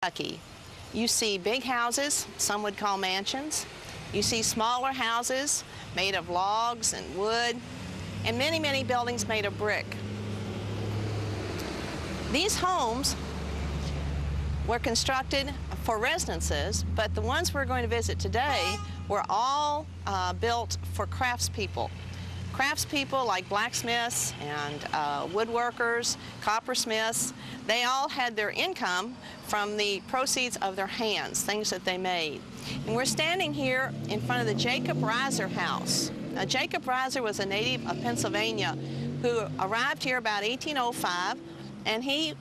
Kentucky. You see big houses, some would call mansions. You see smaller houses made of logs and wood, and many, many buildings made of brick. These homes were constructed for residences, but the ones we're going to visit today were all built for craftspeople. Craftspeople like blacksmiths and woodworkers, coppersmiths, they all had their income from the proceeds of their hands, things that they made. And we're standing here in front of the Jacob Reiser house. Now, Jacob Reiser was a native of Pennsylvania who arrived here about 1805, and his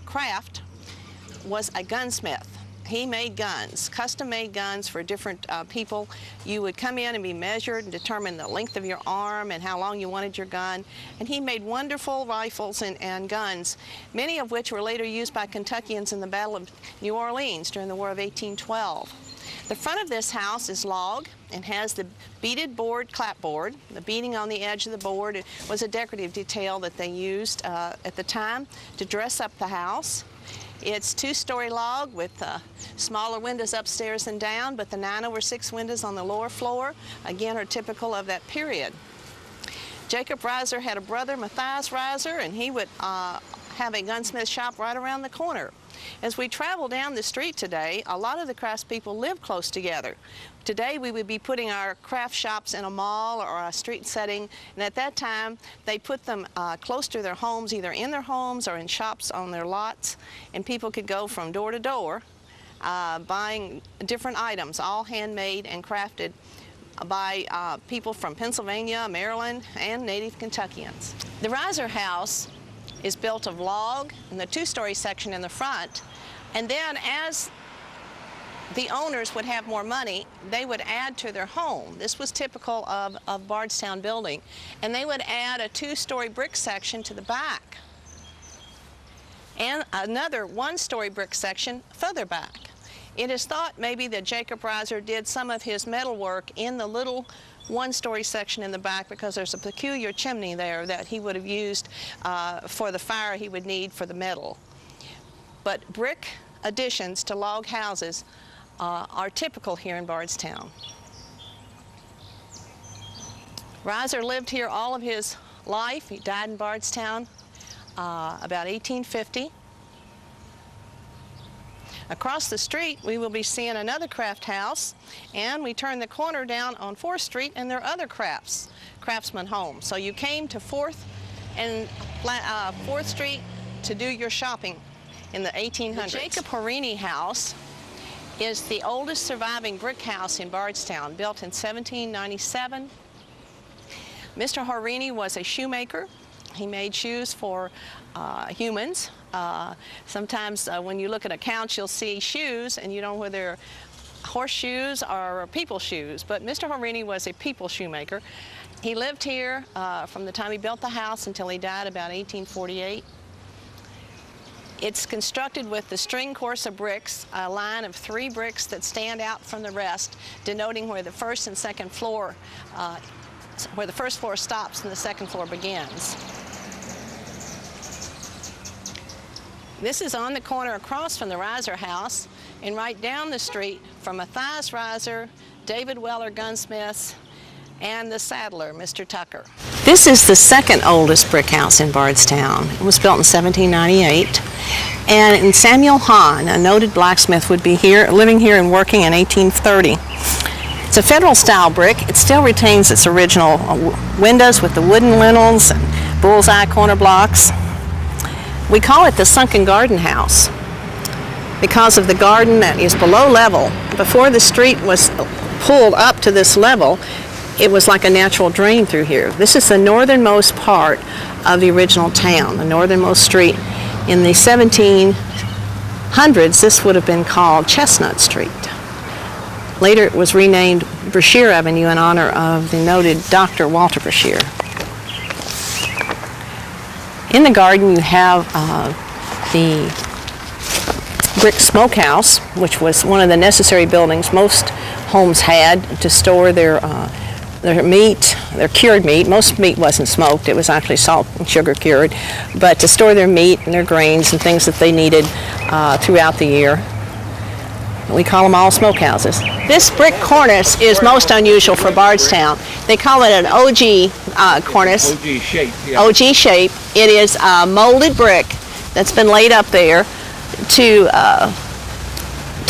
craft was a gunsmith. He made guns, custom-made guns for different people. You would come in and be measured and determine the length of your arm and how long you wanted your gun. And he made wonderful rifles and guns, many of which were later used by Kentuckians in the Battle of New Orleans during the War of 1812. The front of this house is log and has the beaded board clapboard. The beading on the edge of the board was a decorative detail that they used at the time to dress up the house. It's two-story log with smaller windows upstairs and down, but the 9/6 windows on the lower floor, again, are typical of that period. Jacob Reiser had a brother, Matthias Reiser, and he would have a gunsmith shop right around the corner. As we travel down the street today, a lot of the craftspeople live close together. Today we would be putting our craft shops in a mall or a street setting, and at that time they put them close to their homes, either in their homes or in shops on their lots, and people could go from door to door buying different items, all handmade and crafted by people from Pennsylvania, Maryland, and native Kentuckians. The Reiser house is built of log in the two-story section in the front, and then as the owners would have more money, they would add to their home. This was typical of Bardstown building, and they would add a two-story brick section to the back and another one-story brick section further back. It is thought maybe that Jacob Reiser did some of his metal work in the little one-story section in the back because there's a peculiar chimney there that he would have used for the fire he would need for the metal. But brick additions to log houses are typical here in Bardstown. Reiser lived here all of his life. He died in Bardstown about 1850. Across the street, we will be seeing another craft house, and we turn the corner down on 4th Street, and there are other craftsman homes. So you came to 4th Street to do your shopping in the 1800s. The Jacob Horini house is the oldest surviving brick house in Bardstown, built in 1797. Mr. Horini was a shoemaker. He made shoes for humans. Sometimes when you look at accounts, you'll see shoes, and you don't know whether they're horseshoes or people shoes. But Mr. Horini was a people shoemaker. He lived here from the time he built the house until he died about 1848. It's constructed with the string course of bricks, a line of 3 bricks that stand out from the rest, denoting where the first and second floor, where the first floor stops and the second floor begins. This is on the corner across from the Reiser house, and right down the street from Matthias Reiser, David Weller Gunsmiths, and the saddler, Mr. Tucker. This is the second oldest brick house in Bardstown. It was built in 1798, and Samuel Hahn, a noted blacksmith, would be here, living here and working in 1830. It's a Federal-style brick. It still retains its original windows with the wooden lintels and bullseye corner blocks. We call it the sunken garden house because of the garden that is below level. Before the street was pulled up to this level, it was like a natural drain through here. This is the northernmost part of the original town, the northernmost street. In the 1700s, this would have been called Chestnut Street. Later, it was renamed Brashear Avenue in honor of the noted Dr. Walter Brashear. In the garden, you have the brick smokehouse, which was one of the necessary buildings most homes had to store their their meat, their cured meat. Most meat wasn't smoked, it was actually salt and sugar cured, but to store their meat and their grains and things that they needed throughout the year. We call them all smokehouses. This brick cornice is most unusual for Bardstown. They call it an OG cornice. OG shape, yeah. OG shape. It is molded brick that's been laid up there to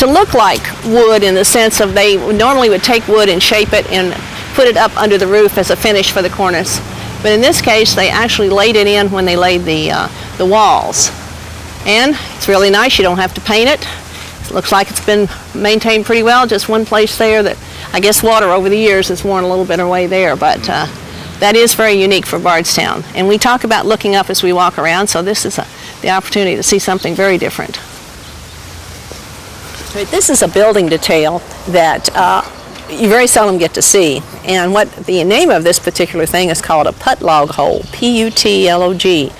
look like wood, in the sense of they normally would take wood and shape it and put it up under the roof as a finish for the cornice. But in this case, they actually laid it in when they laid the walls. And it's really nice. You don't have to paint it. It looks like it's been maintained pretty well. Just one place there that I guess water over the years has worn a little bit away there, but that is very unique for Bardstown. And we talk about looking up as we walk around, so this is the opportunity to see something very different. This is a building detail that you very seldom get to see, and what the name of this particular thing is called a putlog hole, P-U-T-L-O-G.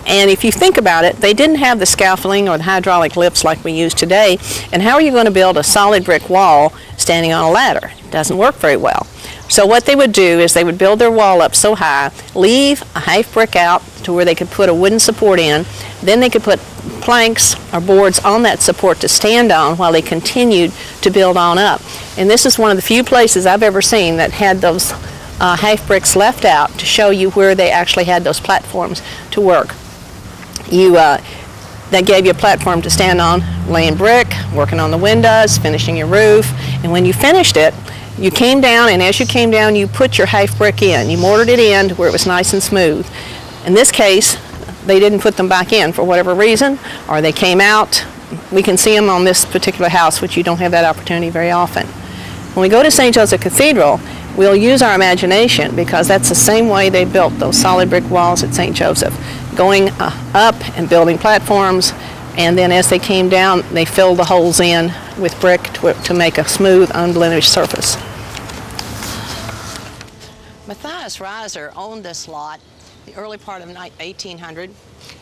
And if you think about it, they didn't have the scaffolding or the hydraulic lifts like we use today, and how are you going to build a solid brick wall standing on a ladder? It doesn't work very well. So what they would do is they would build their wall up so high, leave a half brick out to where they could put a wooden support in, then they could put planks or boards on that support to stand on while they continued to build on up. And this is one of the few places I've ever seen that had those half bricks left out to show you where they actually had those platforms to work. That gave you a platform to stand on, laying brick, working on the windows, finishing your roof, and when you finished it, you came down, and as you came down, you put your half brick in. You mortared it in to where it was nice and smooth. In this case, they didn't put them back in for whatever reason, or they came out. We can see them on this particular house, which you don't have that opportunity very often. When we go to St. Joseph Cathedral, we'll use our imagination, because that's the same way they built those solid brick walls at St. Joseph, going up and building platforms, and then as they came down, they filled the holes in with brick to make a smooth, unblemished surface. Matthias Reiser owned this lot the early part of 1800.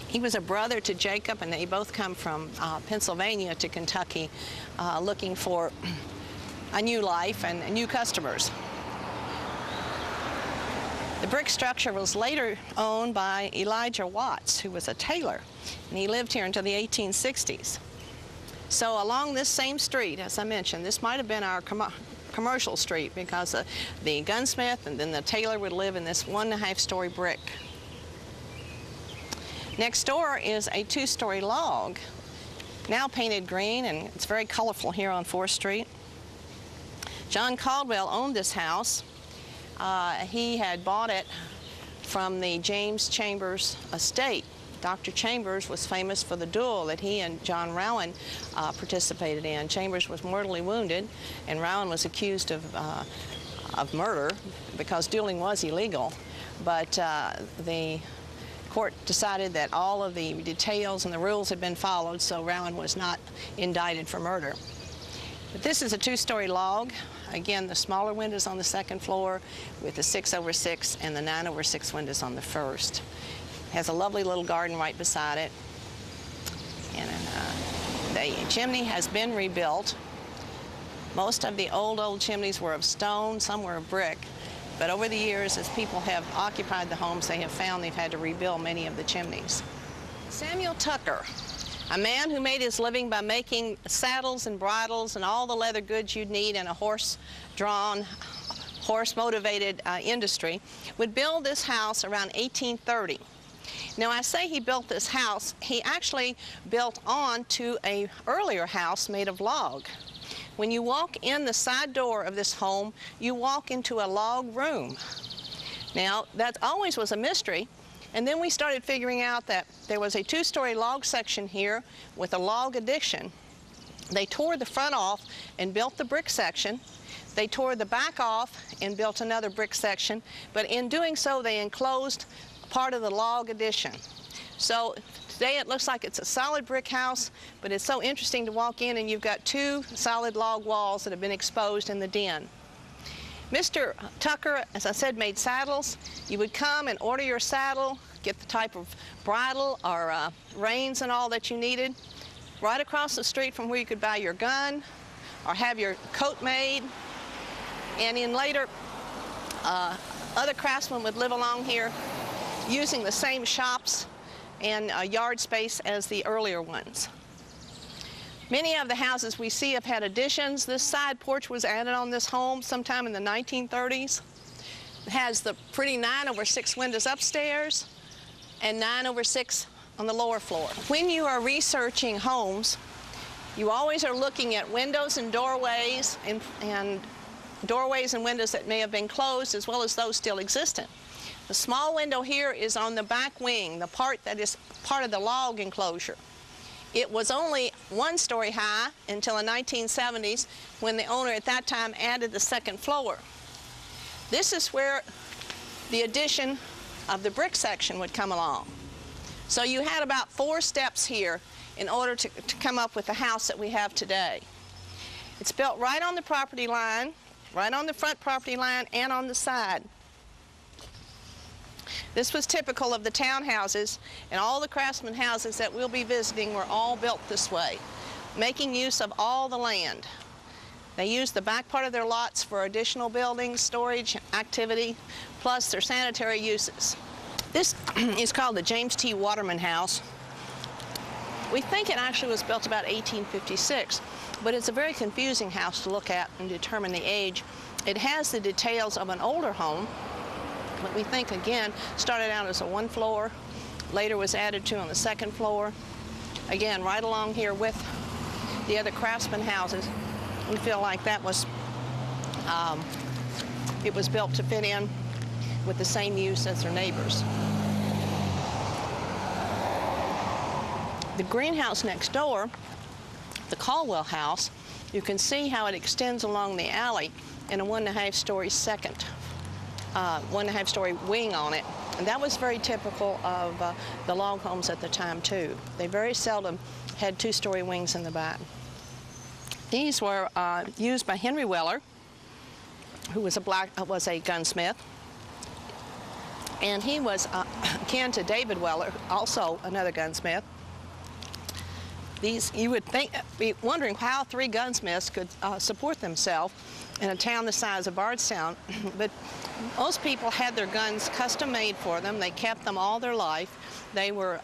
He was a brother to Jacob, and they both come from Pennsylvania to Kentucky looking for a new life and new customers. The brick structure was later owned by Elijah Watts, who was a tailor, and he lived here until the 1860s. So along this same street, as I mentioned, this might have been our commercial street, because the gunsmith and then the tailor would live in this 1.5-story brick. Next door is a 2-story log, now painted green, and it's very colorful here on 4th Street. John Caldwell owned this house. He had bought it from the James Chambers estate. Dr. Chambers was famous for the duel that he and John Rowan participated in. Chambers was mortally wounded, and Rowan was accused of murder because dueling was illegal. But the court decided that all of the details and the rules had been followed, so Rowan was not indicted for murder. But this is a 2-story log. Again, the smaller windows on the 2nd floor with the 6/6 and the 9/6 windows on the 1st. Has a lovely little garden right beside it. And the chimney has been rebuilt. Most of the old chimneys were of stone, some were of brick. But over the years, as people have occupied the homes, they have found they've had to rebuild many of the chimneys. Samuel Tucker, a man who made his living by making saddles and bridles and all the leather goods you'd need in a horse-drawn, horse-motivated industry, would build this house around 1830. Now, I say he built this house, he actually built on to an earlier house made of log. When you walk in the side door of this home, you walk into a log room. Now, that always was a mystery. And then we started figuring out that there was a 2-story log section here with a log addition. They tore the front off and built the brick section. They tore the back off and built another brick section. But in doing so, they enclosed part of the log addition. So today it looks like it's a solid brick house, but it's so interesting to walk in and you've got 2 solid log walls that have been exposed in the den. Mr. Tucker, as I said, made saddles. You would come and order your saddle, get the type of bridle or reins and all that you needed. Right across the street from where you could buy your gun or have your coat made. And in later Other craftsmen would live along here using the same shops and yard space as the earlier ones. Many of the houses we see have had additions. This side porch was added on this home sometime in the 1930s. It has the pretty 9/6 windows upstairs and 9/6 on the lower floor. When you are researching homes, you always are looking at windows and doorways and doorways and windows that may have been closed, as well as those still existent. The small window here is on the back wing, the part that is part of the log enclosure. It was only 1 story high until the 1970s, when the owner at that time added the 2nd floor. This is where the addition of the brick section would come along. So you had about 4 steps here in order to come up with the house that we have today. It's built right on the property line, right on the front property line and on the side. This was typical of the townhouses, and all the craftsman houses that we'll be visiting were all built this way, making use of all the land. They used the back part of their lots for additional buildings, storage, activity, plus their sanitary uses. This is called the James T. Waterman House. We think it actually was built about 1856, but it's a very confusing house to look at and determine the age. It has the details of an older home, but we think, again, started out as a 1 floor, later was added to on the 2nd floor. Again, right along here with the other craftsman houses, we feel like that was, it was built to fit in with the same use as their neighbors. The greenhouse next door, the Caldwell house, you can see how it extends along the alley in a 1.5 story second, 1.5 story wing on it. And that was very typical of the log homes at the time too. They very seldom had 2-story wings in the back. These were used by Henry Weller, who was a gunsmith. And he was kin to David Weller, also another gunsmith. You would be wondering how 3 gunsmiths could support themselves in a town the size of Bardstown, but most people had their guns custom made for them. They kept them all their life. They were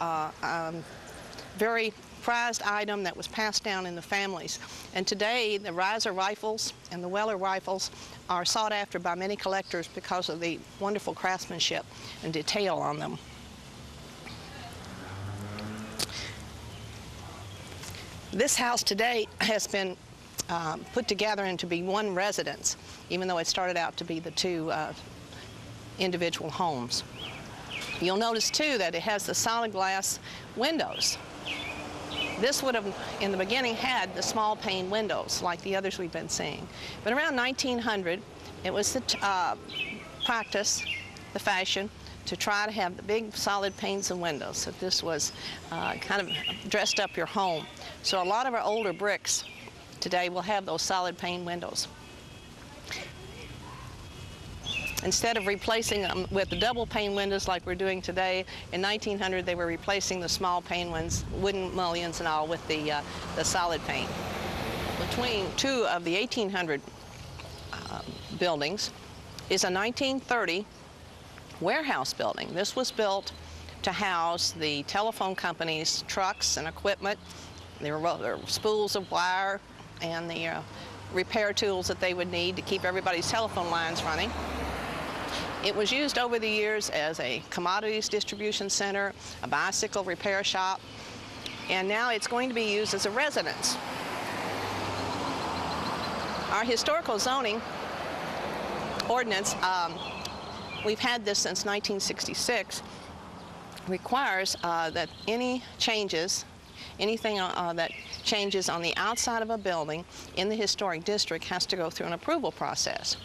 very prized item that was passed down in the families. And today, the Reiser rifles and the Weller rifles are sought after by many collectors because of the wonderful craftsmanship and detail on them. This house today has been put together into be 1 residence, even though it started out to be the 2 individual homes. You'll notice too that it has the solid glass windows. This would have, in the beginning, had the small pane windows like the others we've been seeing. But around 1900, it was the practice, the fashion, to try to have the big solid panes and windows. So this was kind of dressed up your home. So a lot of our older bricks today will have those solid pane windows. Instead of replacing them with the double pane windows like we're doing today, in 1900 they were replacing the small pane ones, wooden mullions and all, with the solid pane. Between 2 of the 1800 buildings is a 1930 warehouse building. This was built to house the telephone company's trucks and equipment. There were spools of wire and the repair tools that they would need to keep everybody's telephone lines running. It was used over the years as a commodities distribution center, a bicycle repair shop, and now it's going to be used as a residence. Our historical zoning ordinance, we've had this since 1966, requires that any changes, anything that changes on the outside of a building in the historic district has to go through an approval process.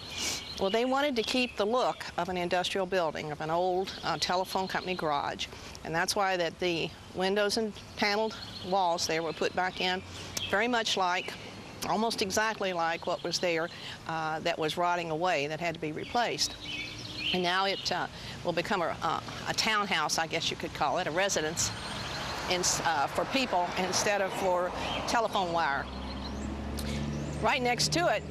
Well, they wanted to keep the look of an industrial building, of an old telephone company garage, and that's why that the windows and paneled walls there were put back in, very much like, almost exactly like what was there that was rotting away, that had to be replaced. And now it will become a townhouse, I guess you could call it, a residence for people instead of for telephone wire. Right next to it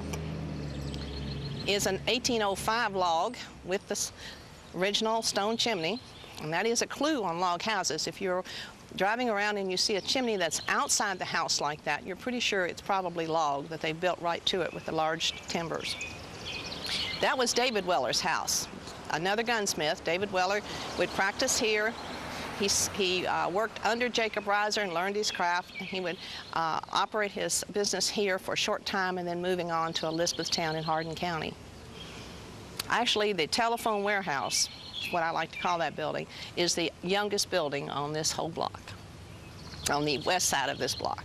is an 1805 log with this original stone chimney, and that is a clue on log houses. If you're driving around and you see a chimney that's outside the house like that, you're pretty sure it's probably log, that they built right to it with the large timbers. That was David Weller's house, another gunsmith. David Weller would practice here. He worked under Jacob Reiser and learned his craft. He would operate his business here for a short time and then moving on to Elizabethtown in Hardin County. Actually, the telephone warehouse, what I like to call that building, is the youngest building on this whole block, on the west side of this block.